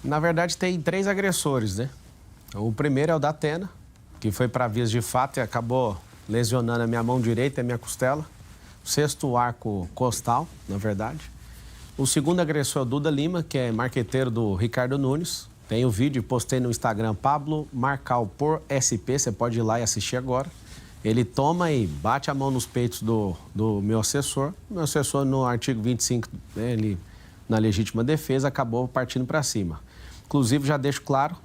Na verdade, tem 3 agressores, né? O primeiro é o Datena, que foi para vias de fato e acabou lesionando a minha mão direita e a minha costela. O 6º arco costal, na verdade. O segundo agressor é o Duda Lima, que é marqueteiro do Ricardo Nunes. Tem o vídeo, postei no Instagram, Pablo Marcal por SP, você pode ir lá e assistir agora. Ele toma e bate a mão nos peitos do meu assessor. O meu assessor, no artigo 25, né, ele, na legítima defesa, acabou partindo para cima. Inclusive, já deixo claro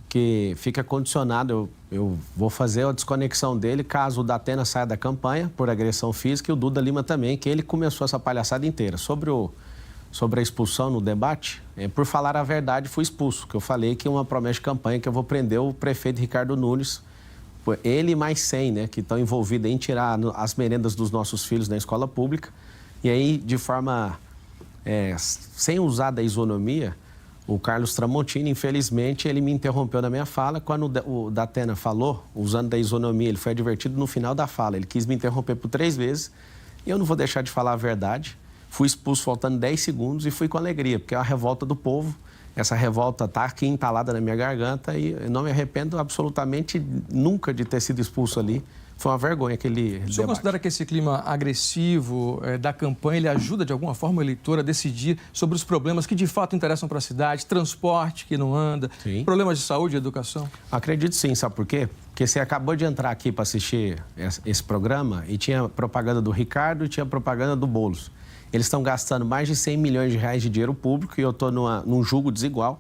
que fica condicionado, eu vou fazer a desconexão dele caso o Datena saia da campanha por agressão física e o Duda Lima também, que ele começou essa palhaçada inteira. Sobre a expulsão no debate, por falar a verdade, fui expulso, que eu falei que é uma promessa de campanha que eu vou prender o prefeito Ricardo Nunes, ele e mais 100, né, que estão envolvidos em tirar as merendas dos nossos filhos da escola pública. E aí, de forma, sem usar da isonomia, o Carlos Tramontini, infelizmente, ele me interrompeu na minha fala. Quando o Datena falou, usando da isonomia, ele foi advertido no final da fala. Ele quis me interromper por 3 vezes e eu não vou deixar de falar a verdade. Fui expulso faltando 10 segundos e fui com alegria, porque é a revolta do povo. Essa revolta está aqui entalada na minha garganta e eu não me arrependo absolutamente nunca de ter sido expulso ali. Foi uma vergonha aquele debate. O senhor considera que esse clima agressivo da campanha, ele ajuda de alguma forma o eleitor a decidir sobre os problemas que de fato interessam para a cidade, transporte que não anda, sim, problemas de saúde e educação? Acredito sim, sabe por quê? Porque você acabou de entrar aqui para assistir esse programa e tinha propaganda do Ricardo e tinha propaganda do Boulos. Eles estão gastando mais de 100 milhões de reais de dinheiro público e eu estou num julgo desigual,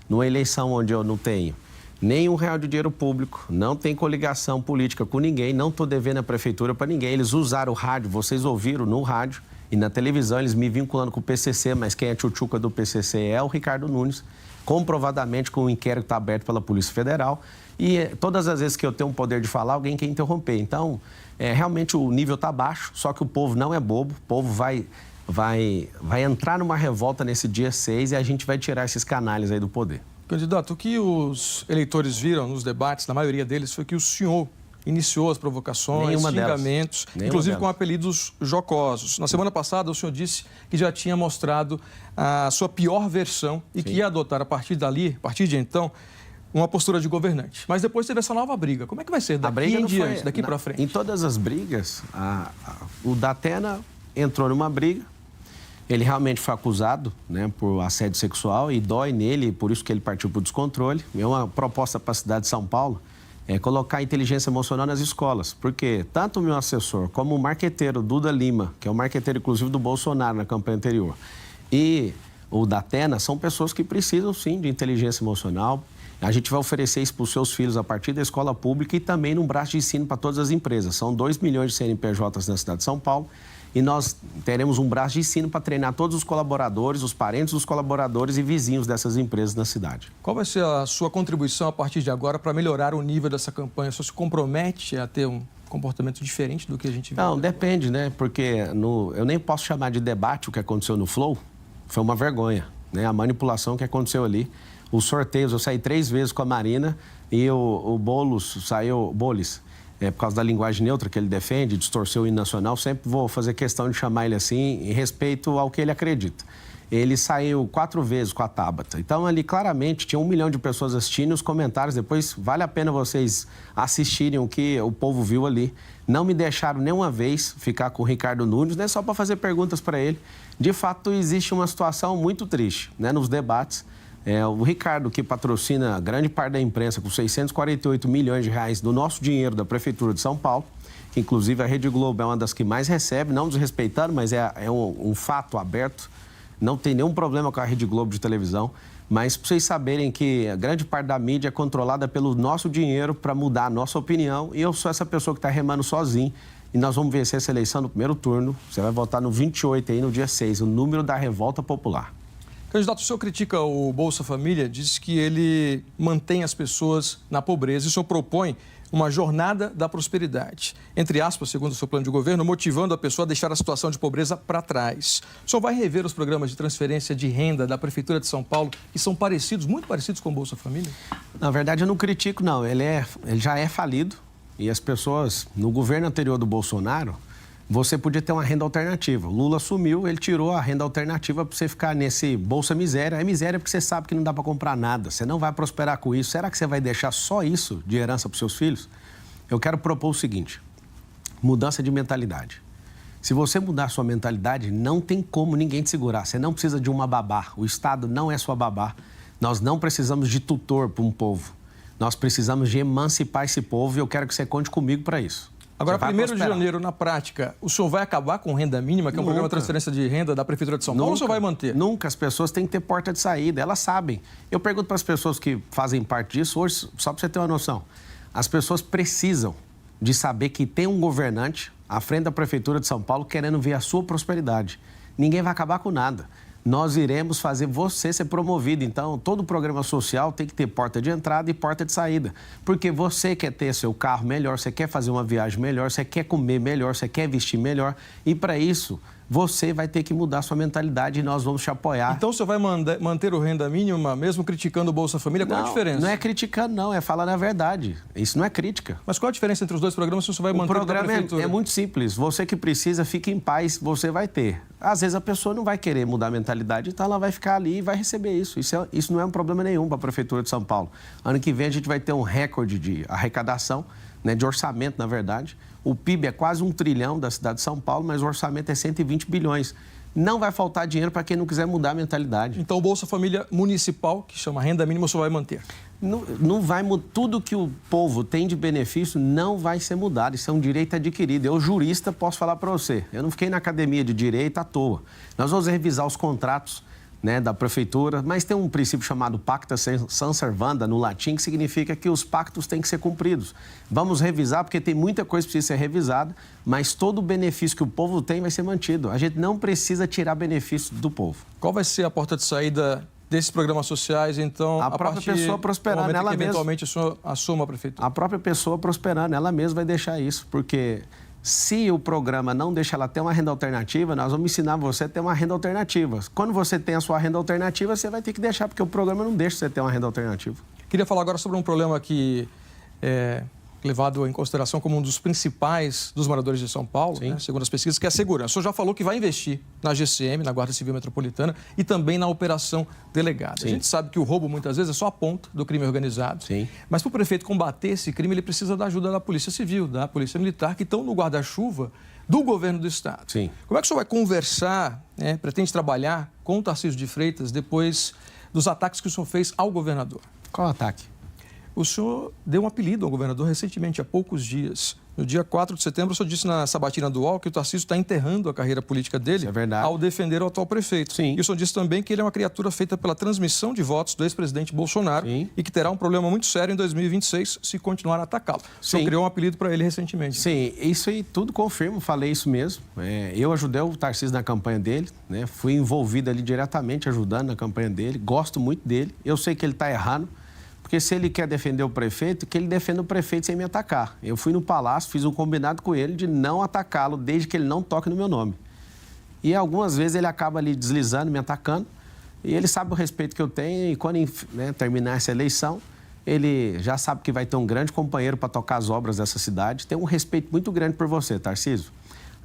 numa eleição onde eu não tenho nem R$1 de dinheiro público, não tem coligação política com ninguém, não estou devendo a prefeitura para ninguém. Eles usaram o rádio, vocês ouviram no rádio e na televisão, eles me vinculando com o PCC, mas quem é tchutchuca do PCC é o Ricardo Nunes, comprovadamente com o inquérito está aberto pela Polícia Federal. E todas as vezes que eu tenho um poder de falar, alguém quer interromper. Então, realmente o nível está baixo, só que o povo não é bobo, o povo vai entrar numa revolta nesse dia 6 e a gente vai tirar esses canalhas aí do poder. Candidato, o que os eleitores viram nos debates, na maioria deles, foi que o senhor iniciou as provocações, xingamentos, inclusive com apelidos jocosos. Na semana passada, o senhor disse que já tinha mostrado a sua pior versão e que ia adotar, a partir de então, uma postura de governante. Mas depois teve essa nova briga. Como é que vai ser daqui em diante, daqui para frente? Em todas as brigas, o Datena entrou numa briga. Ele realmente foi acusado, né, por assédio sexual e dói nele, por isso que ele partiu para o descontrole. É uma proposta para a cidade de São Paulo colocar a inteligência emocional nas escolas, porque tanto o meu assessor como o marqueteiro Duda Lima, que é o marqueteiro inclusive do Bolsonaro na campanha anterior, e o Datena são pessoas que precisam sim de inteligência emocional. A gente vai oferecer isso para os seus filhos a partir da escola pública e também num braço de ensino para todas as empresas. São 2 milhões de CNPJs na cidade de São Paulo. E nós teremos um braço de ensino para treinar todos os colaboradores, os parentes dos colaboradores e vizinhos dessas empresas na cidade. Qual vai ser a sua contribuição a partir de agora para melhorar o nível dessa campanha? O senhor se compromete a ter um comportamento diferente do que a gente viu? Não, depende, né? Porque eu nem posso chamar de debate o que aconteceu no Flow. Foi uma vergonha, né? A manipulação que aconteceu ali. Os sorteios, eu saí 3 vezes com a Marina e o Boulos saiu... por causa da linguagem neutra que ele defende, distorceu o hino nacional, sempre vou fazer questão de chamar ele assim em respeito ao que ele acredita. Ele saiu 4 vezes com a Tabata. Então, ali claramente tinha 1 milhão de pessoas assistindo, os comentários depois, vale a pena vocês assistirem o que o povo viu ali. Não me deixaram nenhuma vez ficar com o Ricardo Nunes, né, só para fazer perguntas para ele. De fato, existe uma situação muito triste, né, nos debates. O Ricardo, que patrocina grande parte da imprensa com 648 milhões de reais do nosso dinheiro da Prefeitura de São Paulo, que inclusive a Rede Globo é uma das que mais recebe, não desrespeitando, mas é um fato aberto. Não tem nenhum problema com a Rede Globo de televisão, mas para vocês saberem que a grande parte da mídia é controlada pelo nosso dinheiro para mudar a nossa opinião e eu sou essa pessoa que está remando sozinho e nós vamos vencer essa eleição no primeiro turno. Você vai votar no 28 aí, no dia 6, o número da revolta popular. Candidato, o senhor critica o Bolsa Família, diz que ele mantém as pessoas na pobreza e o senhor propõe uma jornada da prosperidade, entre aspas, segundo o seu plano de governo, motivando a pessoa a deixar a situação de pobreza para trás. O senhor vai rever os programas de transferência de renda da Prefeitura de São Paulo, que são parecidos, muito parecidos com o Bolsa Família? Na verdade, eu não critico, não. Ele já é falido e as pessoas, no governo anterior do Bolsonaro, você podia ter uma renda alternativa. O Lula assumiu, ele tirou a renda alternativa para você ficar nesse Bolsa Miséria. É miséria porque você sabe que não dá para comprar nada, você não vai prosperar com isso. Será que você vai deixar só isso de herança para os seus filhos? Eu quero propor o seguinte, mudança de mentalidade. Se você mudar a sua mentalidade, não tem como ninguém te segurar. Você não precisa de uma babá. O Estado não é sua babá. Nós não precisamos de tutor para um povo. Nós precisamos de emancipar esse povo e eu quero que você conte comigo para isso. Agora, 1º de janeiro, na prática, o senhor vai acabar com renda mínima, que é um programa de transferência de renda da Prefeitura de São Paulo, ou o senhor vai manter? Nunca. As pessoas têm que ter porta de saída, elas sabem. Eu pergunto para as pessoas que fazem parte disso, hoje, só para você ter uma noção, as pessoas precisam de saber que tem um governante à frente da Prefeitura de São Paulo querendo ver a sua prosperidade. Ninguém vai acabar com nada. Nós iremos fazer você ser promovido. Então, todo programa social tem que ter porta de entrada e porta de saída. Porque você quer ter seu carro melhor, você quer fazer uma viagem melhor, você quer comer melhor, você quer vestir melhor. E para isso, você vai ter que mudar sua mentalidade e nós vamos te apoiar. Então, você vai manter o renda mínima, mesmo criticando o Bolsa Família? Qual é a diferença? Não é criticando, não. É falando a verdade. Isso não é crítica. Mas qual a diferença entre os dois programas se você vai manter o programa? O programa é muito simples. Você que precisa, fique em paz, você vai ter. Às vezes a pessoa não vai querer mudar a mentalidade, então ela vai ficar ali e vai receber isso. Isso não é um problema nenhum para a Prefeitura de São Paulo. Ano que vem a gente vai ter um recorde de arrecadação, né, de orçamento, na verdade. O PIB é quase 1 trilhão da cidade de São Paulo, mas o orçamento é 120 bilhões. Não vai faltar dinheiro para quem não quiser mudar a mentalidade. Então, o Bolsa Família Municipal, que chama renda mínima, você vai manter? Não vai mudar. Tudo que o povo tem de benefício não vai ser mudado. Isso é um direito adquirido. Eu, jurista, posso falar para você. Eu não fiquei na academia de direito à toa. Nós vamos revisar os contratos, né, da prefeitura, mas tem um princípio chamado pacta sunt servanda, no latim, que significa que os pactos têm que ser cumpridos. Vamos revisar, porque tem muita coisa que precisa ser revisada, mas todo o benefício que o povo tem vai ser mantido. A gente não precisa tirar benefício do povo. Qual vai ser a porta de saída desses programas sociais, então, a própria pessoa prosperando nela mesma? Eventualmente o senhor assuma a prefeitura. A própria pessoa prosperando, ela mesma vai deixar isso, porque se o programa não deixa ela ter uma renda alternativa, nós vamos ensinar você a ter uma renda alternativa. Quando você tem a sua renda alternativa, você vai ter que deixar, porque o programa não deixa você ter uma renda alternativa. Queria falar agora sobre um problema que é levado em consideração como um dos principais dos moradores de São Paulo, né, segundo as pesquisas, que é a segurança. O senhor já falou que vai investir na GCM, na Guarda Civil Metropolitana, e também na Operação Delegada. A gente sabe que o roubo, muitas vezes, é só a ponta do crime organizado. Mas para o prefeito combater esse crime, ele precisa da ajuda da Polícia Civil, da Polícia Militar, que estão no guarda-chuva do governo do Estado. Como é que o senhor vai conversar, né, pretende trabalhar com o Tarcísio de Freitas depois dos ataques que o senhor fez ao governador? Qual ataque? O senhor deu um apelido ao governador recentemente, há poucos dias. No dia 4 de setembro, o senhor disse na sabatina do UOL que o Tarcísio está enterrando a carreira política dele ao defender o atual prefeito. E o senhor disse também que ele é uma criatura feita pela transmissão de votos do ex-presidente Bolsonaro e que terá um problema muito sério em 2026 se continuar a atacá-lo. O senhor criou um apelido para ele recentemente. Sim, isso aí tudo confirmo, falei isso mesmo. Eu ajudei o Tarcísio na campanha dele, né? Fui envolvido ali diretamente ajudando na campanha dele, gosto muito dele. Eu sei que ele está errando. Porque se ele quer defender o prefeito, que ele defenda o prefeito sem me atacar. Eu fui no Palácio, fiz um combinado com ele de não atacá-lo, desde que ele não toque no meu nome. E algumas vezes ele acaba ali deslizando, me atacando, e ele sabe o respeito que eu tenho, e quando terminar essa eleição, ele já sabe que vai ter um grande companheiro para tocar as obras dessa cidade. Tem um respeito muito grande por você, Tarcísio.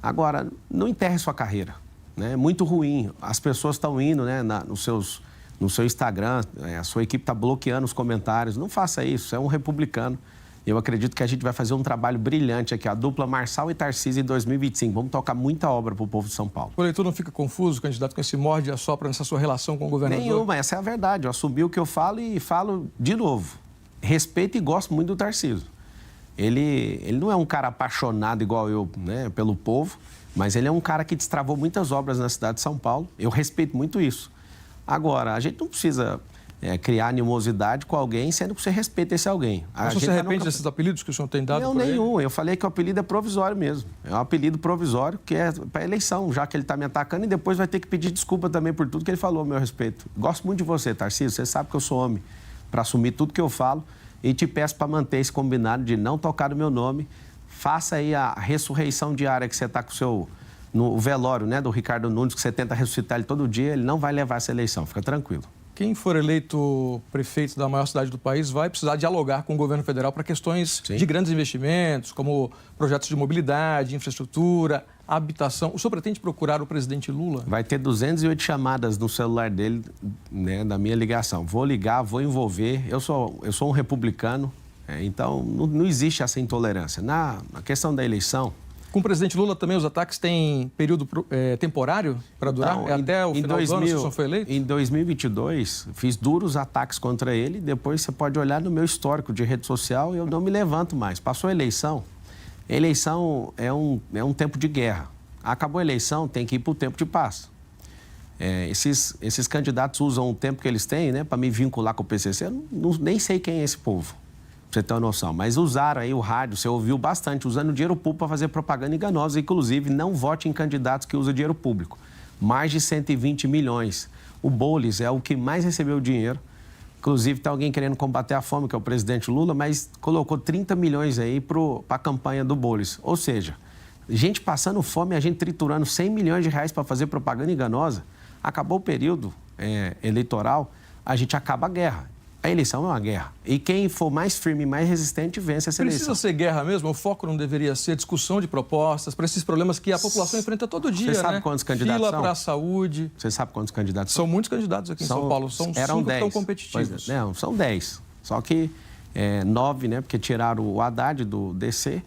Agora, não enterre sua carreira, né? É muito ruim. As pessoas estão indo, né, no seu Instagram, a sua equipe está bloqueando os comentários. Não faça isso, é um republicano. Eu acredito que a gente vai fazer um trabalho brilhante aqui, a dupla Marçal e Tarcísio em 2025. Vamos tocar muita obra para o povo de São Paulo. O eleitor não fica confuso, candidato, com esse morde e assopra nessa sua relação com o governador? Nenhuma, essa é a verdade. Eu assumi o que eu falo e falo de novo. Respeito e gosto muito do Tarcísio. Ele não é um cara apaixonado igual eu, né, pelo povo, mas ele é um cara que destravou muitas obras na cidade de São Paulo. Eu respeito muito isso. Agora, a gente não precisa criar animosidade com alguém, sendo que você respeita esse alguém. Mas você se arrepende desses apelidos que o senhor tem dado? Não, nenhum. Eu falei que o apelido é provisório mesmo. É um apelido provisório que é para eleição, já que ele está me atacando, e depois vai ter que pedir desculpa também por tudo que ele falou a meu respeito. Gosto muito de você, Tarcísio. Você sabe que eu sou homem para assumir tudo que eu falo, e te peço para manter esse combinado de não tocar no meu nome. Faça aí a ressurreição diária que você está com no velório, né, do Ricardo Nunes, que você tenta ressuscitar ele todo dia. Ele não vai levar essa eleição, fica tranquilo. Quem for eleito prefeito da maior cidade do país vai precisar dialogar com o governo federal para questões de grandes investimentos, como projetos de mobilidade, infraestrutura, habitação. O senhor pretende procurar o presidente Lula? Vai ter 208 chamadas no celular dele, né, da minha ligação. Vou ligar, vou envolver. Eu sou um republicano, então não existe essa intolerância. Na questão da eleição... Com o presidente Lula também os ataques têm período temporário para durar? Então, até o final do ano, se o senhor foi eleito? Em 2022, fiz duros ataques contra ele. Depois você pode olhar no meu histórico de rede social, eu não me levanto mais. Passou a eleição. Eleição é um tempo de guerra. Acabou a eleição, tem que ir para o tempo de paz. Esses candidatos usam o tempo que eles têm, né, para me vincular com o PCC. Eu nem sei quem é esse povo, pra você ter uma noção. Mas usaram aí o rádio, você ouviu bastante, usando dinheiro público para fazer propaganda enganosa. Inclusive, não vote em candidatos que usam dinheiro público. Mais de 120 milhões. O Boulos é o que mais recebeu dinheiro. Inclusive, tem alguém querendo combater a fome, que é o presidente Lula, mas colocou 30 milhões aí para a campanha do Boulos. Ou seja, gente passando fome, a gente triturando 100 milhões de reais para fazer propaganda enganosa. Acabou o período eleitoral, a gente acaba a guerra. A eleição é uma guerra. E quem for mais firme e mais resistente vence essa eleição. Precisa ser guerra mesmo? O foco não deveria ser discussão de propostas para esses problemas que a população enfrenta todo dia, né? Você sabe quantos candidatos Fila para a saúde. Você sabe quantos candidatos são? São muitos candidatos aqui em São Paulo. São 5 que estão competitivos. Não, são 10. Só que 9, né? Porque tiraram o Haddad do DC.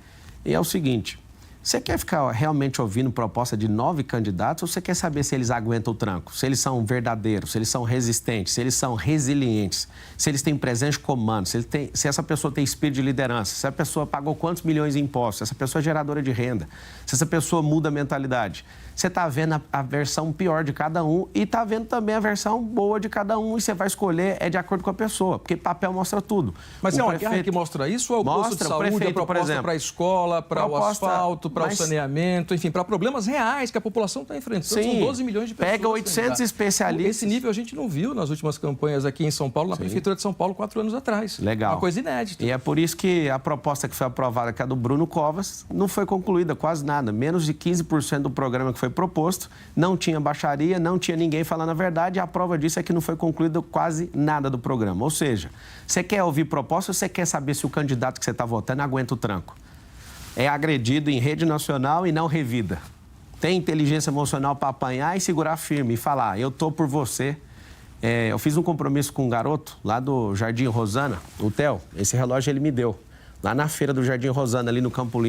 E é o seguinte... Você quer ficar realmente ouvindo proposta de 9 candidatos ou você quer saber se eles aguentam o tranco? Se eles são verdadeiros, se eles são resistentes, se eles são resilientes, se eles têm presença de comando, se essa pessoa tem espírito de liderança, se a pessoa pagou quantos milhões em impostos, se essa pessoa é geradora de renda, se essa pessoa muda a mentalidade. Você está vendo a versão pior de cada um e está vendo também a versão boa de cada um e você vai escolher de acordo com a pessoa, porque papel mostra tudo. Mas é uma guerra que mostra isso ou é o posto de saúde, a proposta para a escola, para o asfalto, para o saneamento, enfim, para problemas reais que a população está enfrentando? Sim, são 12 milhões de pessoas. Pega 800 especialistas. Esse nível a gente não viu nas últimas campanhas aqui em São Paulo, na Prefeitura de São Paulo, 4 anos atrás. Legal. Uma coisa inédita. E é por isso que a proposta que foi aprovada, que é a do Bruno Covas, não foi concluída quase nada. Menos de 15% do programa que foi proposto, não tinha baixaria, não tinha ninguém falando a verdade, e a prova disso é que não foi concluído quase nada do programa. Ou seja, você quer ouvir proposta ou você quer saber se o candidato que você está votando aguenta o tranco? É agredido em rede nacional e não revida. Tem inteligência emocional para apanhar e segurar firme e falar, eu tô por você. Eu fiz um compromisso com um garoto lá do Jardim Rosana, o Theo, esse relógio ele me deu, lá na feira do Jardim Rosana, ali no Campo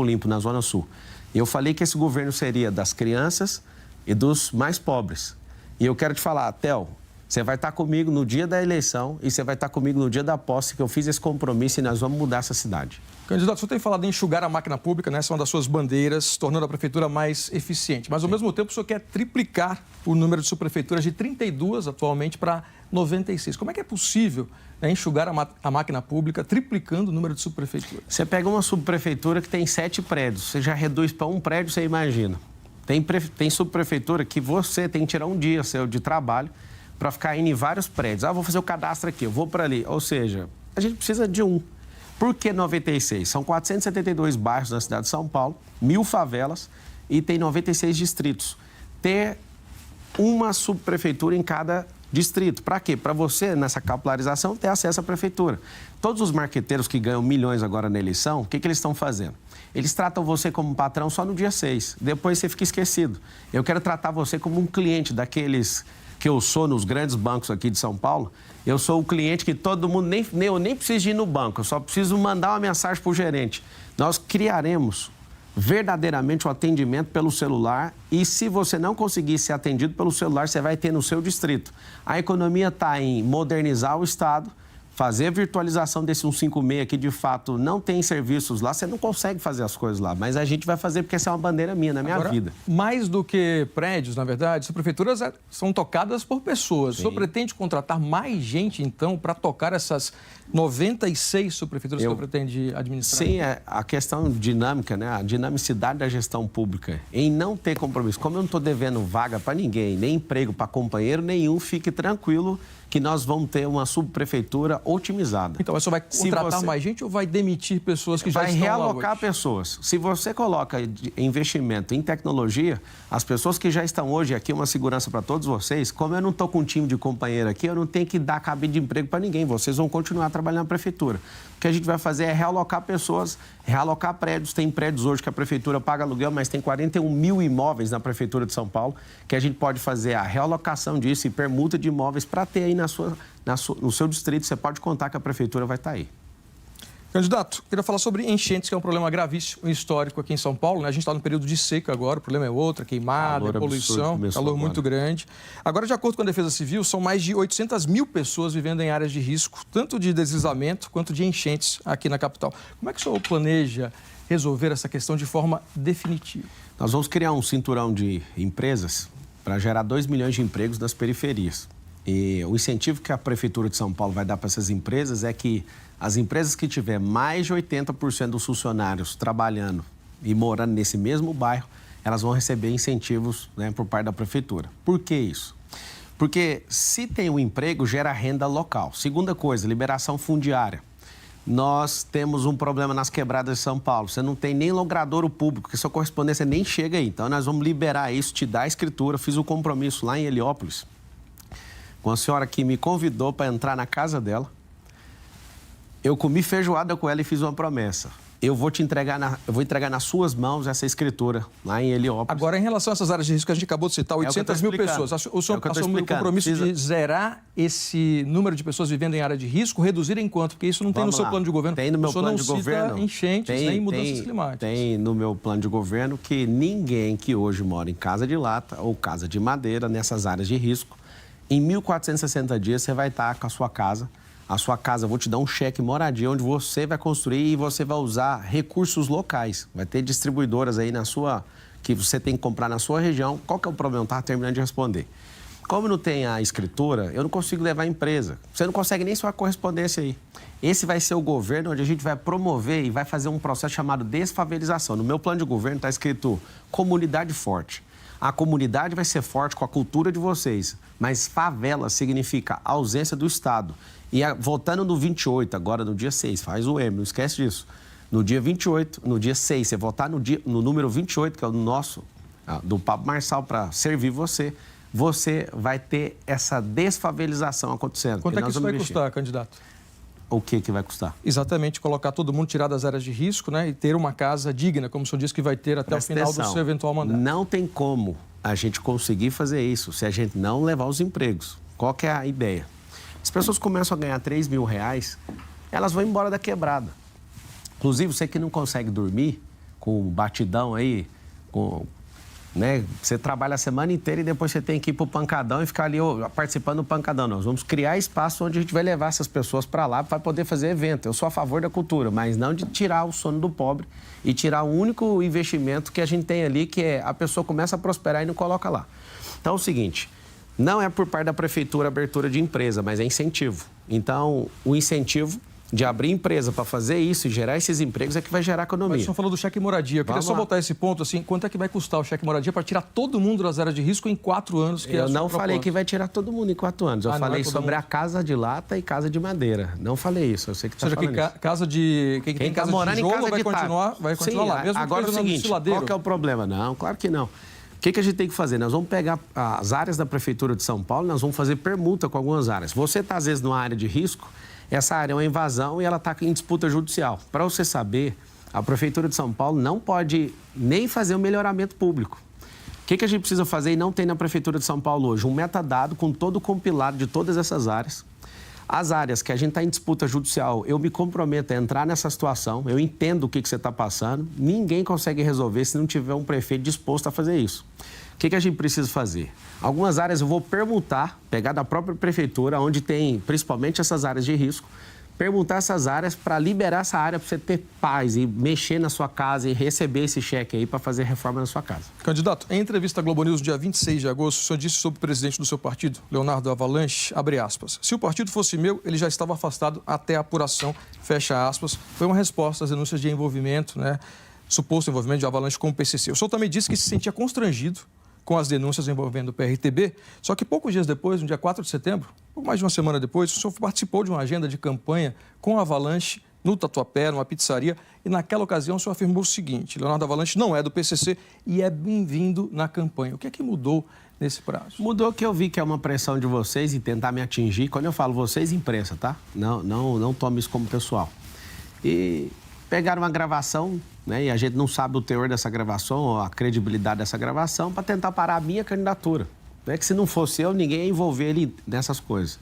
Limpo, na Zona Sul. E eu falei que esse governo seria das crianças e dos mais pobres. E eu quero te falar, Theo, você vai estar comigo no dia da eleição e você vai estar comigo no dia da posse, que eu fiz esse compromisso e nós vamos mudar essa cidade. Candidato, o senhor tem falado em enxugar a máquina pública, né? Essa é uma das suas bandeiras, tornando a prefeitura mais eficiente. Mas, ao mesmo tempo, o senhor quer triplicar o número de subprefeituras de 32 atualmente para 96. Como é que é possível, né, enxugar a máquina pública triplicando o número de subprefeituras? Você pega uma subprefeitura que tem 7 prédios, você já reduz para um prédio, você imagina. Tem subprefeitura que você tem que tirar um dia seu de trabalho para ficar indo em vários prédios. Vou fazer o cadastro aqui, eu vou para ali. Ou seja, a gente precisa de um. Por que 96? São 472 bairros na cidade de São Paulo, 1000 favelas e tem 96 distritos. Ter uma subprefeitura em cada distrito. Para quê? Para você, nessa capilarização, ter acesso à prefeitura. Todos os marqueteiros que ganham milhões agora na eleição, o que eles estão fazendo? Eles tratam você como patrão só no dia 6. Depois você fica esquecido. Eu quero tratar você como um cliente daqueles que eu sou nos grandes bancos aqui de São Paulo. Eu sou o cliente que todo mundo, eu nem preciso ir no banco, eu só preciso mandar uma mensagem para o gerente. Nós criaremos verdadeiramente o atendimento pelo celular e se você não conseguir ser atendido pelo celular, você vai ter no seu distrito. A economia está em modernizar o Estado, fazer a virtualização desse 156 que de fato não tem serviços lá, você não consegue fazer as coisas lá, mas a gente vai fazer porque essa é uma bandeira minha, na minha vida. Mais do que prédios, na verdade, as prefeituras são tocadas por pessoas. Sim. O senhor pretende contratar mais gente, então, para tocar essas 96 subprefeituras que o senhor pretende administrar? Sim, a questão dinâmica, né? A dinamicidade da gestão pública, em não ter compromisso. Como eu não estou devendo vaga para ninguém, nem emprego para companheiro nenhum, fique tranquilo que nós vamos ter uma subprefeitura otimizada. Então, você vai contratar mais gente ou vai demitir pessoas que já estão lá hoje? Vai realocar pessoas. Se você coloca investimento em tecnologia, as pessoas que já estão hoje aqui, uma segurança para todos vocês, como eu não estou com um time de companheiro aqui, eu não tenho que dar cabide de emprego para ninguém. Vocês vão continuar trabalhando na prefeitura. O que a gente vai fazer é realocar pessoas Realocar prédios, tem prédios hoje que a prefeitura paga aluguel, mas tem 41 mil imóveis na prefeitura de São Paulo, que a gente pode fazer a realocação disso e permuta de imóveis para ter aí no seu distrito. Você pode contar que a prefeitura vai estar aí. Candidato, queria falar sobre enchentes, que é um problema gravíssimo e histórico aqui em São Paulo, né? A gente está no período de seca agora, o problema é outro, queimada, poluição, calor muito grande. Agora, de acordo com a Defesa Civil, são mais de 800 mil pessoas vivendo em áreas de risco, tanto de deslizamento quanto de enchentes aqui na capital. Como é que o senhor planeja resolver essa questão de forma definitiva? Nós vamos criar um cinturão de empresas para gerar 2 milhões de empregos nas periferias. E o incentivo que a Prefeitura de São Paulo vai dar para essas empresas é que as empresas que tiver mais de 80% dos funcionários trabalhando e morando nesse mesmo bairro, elas vão receber incentivos, né, por parte da Prefeitura. Por que isso? Porque se tem um emprego, gera renda local. Segunda coisa, liberação fundiária. Nós temos um problema nas quebradas de São Paulo. Você não tem nem logradouro público, que sua correspondência nem chega aí. Então, nós vamos liberar isso, te dar a escritura. Fiz o compromisso lá em Heliópolis, com a senhora que me convidou para entrar na casa dela. Eu comi feijoada com ela e fiz uma promessa. Eu vou entregar nas suas mãos essa escritura lá em Heliópolis. Agora, em relação a essas áreas de risco que a gente acabou de citar, 800 mil pessoas. O senhor assumiu o compromisso de zerar esse número de pessoas vivendo em área de risco, reduzir em quanto? Porque isso não tem no seu plano de governo. Tem no meu plano de governo. Não cita enchentes nem mudanças climáticas. Tem no meu plano de governo que ninguém que hoje mora em casa de lata ou casa de madeira, nessas áreas de risco, em 1.460 dias você vai estar com a sua casa. A sua casa, eu vou te dar um cheque moradia, onde você vai construir e você vai usar recursos locais. Vai ter distribuidoras aí que você tem que comprar na sua região. Qual que é o problema? Estava terminando de responder. Como não tem a escritura, eu não consigo levar a empresa. Você não consegue nem sua correspondência aí. Esse vai ser o governo onde a gente vai promover e vai fazer um processo chamado desfavelização. No meu plano de governo está escrito comunidade forte. A comunidade vai ser forte com a cultura de vocês, mas favela significa ausência do Estado. E voltando no 28, agora no dia 6, faz o M, não esquece disso. No dia 28, no dia 6, você votar no número 28, que é o nosso, do Pablo Marçal, para servir você, você vai ter essa desfavelização acontecendo. Quanto é que isso vai custar, candidato? O que vai custar? Exatamente, colocar todo mundo, tirar das áreas de risco, né? E ter uma casa digna, como o senhor disse que vai ter até o final do seu eventual mandato. Não tem como a gente conseguir fazer isso se a gente não levar os empregos. Qual que é a ideia? As pessoas começam a ganhar R$3.000, elas vão embora da quebrada. Inclusive, você que não consegue dormir com batidão aí, né? Você trabalha a semana inteira e depois você tem que ir para o pancadão e ficar ali participando do pancadão. Nós vamos criar espaço onde a gente vai levar essas pessoas para lá para poder fazer evento. Eu sou a favor da cultura, mas não de tirar o sono do pobre e tirar o único investimento que a gente tem ali, que é a pessoa começa a prosperar e não coloca lá. Então, é o seguinte, não é por parte da prefeitura a abertura de empresa, mas é incentivo. Então, o incentivo de abrir empresa para fazer isso e gerar esses empregos é que vai gerar economia. Mas o senhor falou do cheque moradia. Eu queria só voltar a esse ponto, assim, quanto é que vai custar o cheque moradia para tirar todo mundo das áreas de risco em 4 anos? Eu não falei que vai tirar todo mundo em 4 anos. Eu falei sobre a casa de lata e casa de madeira. Não falei isso, eu sei que está falando isso. Ou seja, que casa de... Quem tem casa de tijolo vai continuar lá. Mesmo agora é o seguinte, qual que é o problema? Não, claro que não. O que a gente tem que fazer? Nós vamos pegar as áreas da Prefeitura de São Paulo, nós vamos fazer permuta com algumas áreas. Você está, às vezes, numa área de risco, essa área é uma invasão e ela está em disputa judicial. Para você saber, a Prefeitura de São Paulo não pode nem fazer um melhoramento público. O que a gente precisa fazer e não tem na Prefeitura de São Paulo hoje? Um metadado com todo o compilado de todas essas áreas. As áreas que a gente está em disputa judicial, eu me comprometo a entrar nessa situação, eu entendo o que você está passando, ninguém consegue resolver se não tiver um prefeito disposto a fazer isso. O que a gente precisa fazer? Algumas áreas eu vou permutar, pegar da própria prefeitura, onde tem principalmente essas áreas de risco, permutar essas áreas para liberar essa área para você ter paz e mexer na sua casa e receber esse cheque aí para fazer reforma na sua casa. Candidato, em entrevista à Globo News, dia 26 de agosto, o senhor disse sobre o presidente do seu partido, Leonardo Avalanche, abre aspas, se o partido fosse meu, ele já estava afastado até a apuração, fecha aspas. Foi uma resposta às denúncias de envolvimento, né, suposto envolvimento de Avalanche com o PCC. O senhor também disse que se sentia constrangido com as denúncias envolvendo o PRTB, só que poucos dias depois, no dia 4 de setembro, pouco mais de uma semana depois, o senhor participou de uma agenda de campanha com a Avalanche no Tatuapé, numa pizzaria, e naquela ocasião o senhor afirmou o seguinte, Leonardo Avalanche não é do PCC e é bem-vindo na campanha. O que é que mudou nesse prazo? Mudou que eu vi que é uma pressão de vocês em tentar me atingir. Quando eu falo vocês, imprensa, tá? Não tome isso como pessoal. E pegaram uma gravação, né, e a gente não sabe o teor dessa gravação ou a credibilidade dessa gravação para tentar parar a minha candidatura. Né, que se não fosse eu, ninguém ia envolver ele nessas coisas.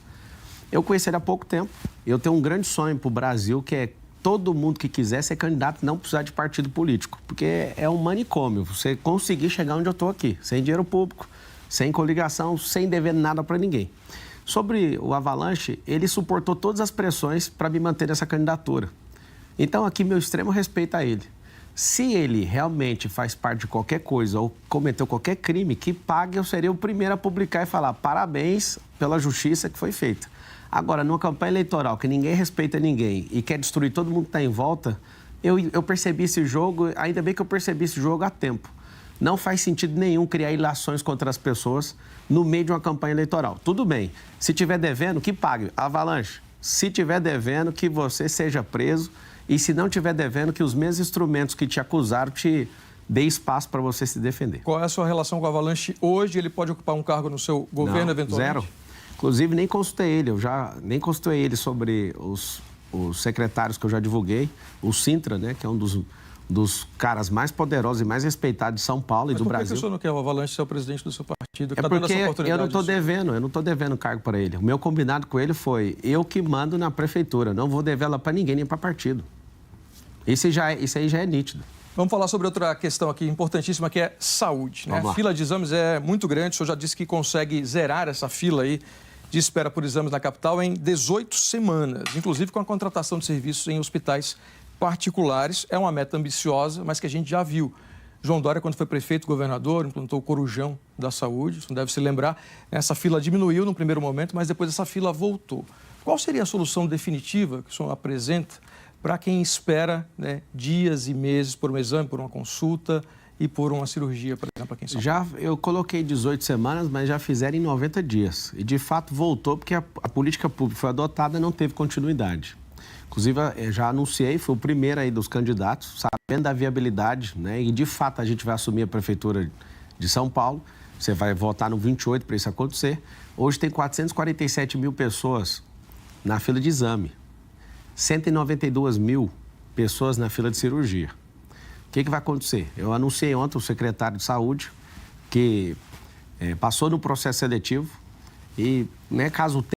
Eu conheci ele há pouco tempo. Eu tenho um grande sonho para o Brasil, que é todo mundo que quiser ser candidato não precisar de partido político. Porque é um manicômio você conseguir chegar onde eu estou aqui, sem dinheiro público, sem coligação, sem dever nada para ninguém. Sobre o Avalanche, ele suportou todas as pressões para me manter nessa candidatura. Então, aqui, meu extremo respeito a ele. Se ele realmente faz parte de qualquer coisa ou cometeu qualquer crime, que pague, eu seria o primeiro a publicar e falar parabéns pela justiça que foi feita. Agora, numa campanha eleitoral que ninguém respeita ninguém e quer destruir todo mundo que está em volta, eu percebi esse jogo, ainda bem que eu percebi esse jogo a tempo. Não faz sentido nenhum criar ilações contra as pessoas no meio de uma campanha eleitoral. Tudo bem, se tiver devendo, que pague. Avalanche, se tiver devendo, que você seja preso. E se não tiver devendo, que os mesmos instrumentos que te acusaram te dê espaço para você se defender. Qual é a sua relação com o Avalanche hoje? Ele pode ocupar um cargo no seu governo, eventualmente? Zero. Inclusive, nem consultei ele. Nem consultei ele sobre os secretários que eu já divulguei. O Sintra, né, que é um dos caras mais poderosos e mais respeitados de São Paulo e do Brasil. Mas por que o senhor não quer o Avalanche ser o presidente do seu partido? É porque eu não estou devendo cargo para ele. O meu combinado com ele foi eu que mando na prefeitura. Não vou dever ela para ninguém, nem para partido. Isso aí já é nítido. Vamos falar sobre outra questão aqui importantíssima, que é saúde. Né? A fila de exames é muito grande. O senhor já disse que consegue zerar essa fila aí de espera por exames na capital em 18 semanas, inclusive com a contratação de serviços em hospitais particulares. É uma meta ambiciosa, mas que a gente já viu. João Dória, quando foi prefeito, governador, implantou o Corujão da Saúde, você não deve se lembrar. Essa fila diminuiu no primeiro momento, mas depois essa fila voltou. Qual seria a solução definitiva que o senhor apresenta para quem espera, né, dias e meses por um exame, por uma consulta e por uma cirurgia, por exemplo, aqui em São Paulo? Eu coloquei 18 semanas, mas já fizeram em 90 dias. E, de fato, voltou porque a política pública foi adotada e não teve continuidade. Inclusive, eu já anunciei, fui o primeiro aí dos candidatos, sabendo da viabilidade, né? E, de fato, a gente vai assumir a prefeitura de São Paulo. Você vai votar no 28 para isso acontecer. Hoje tem 447 mil pessoas na fila de exame. 192 mil pessoas na fila de cirurgia. O que vai acontecer? Eu anunciei ontem o secretário de Saúde, que passou no processo seletivo e, né, caso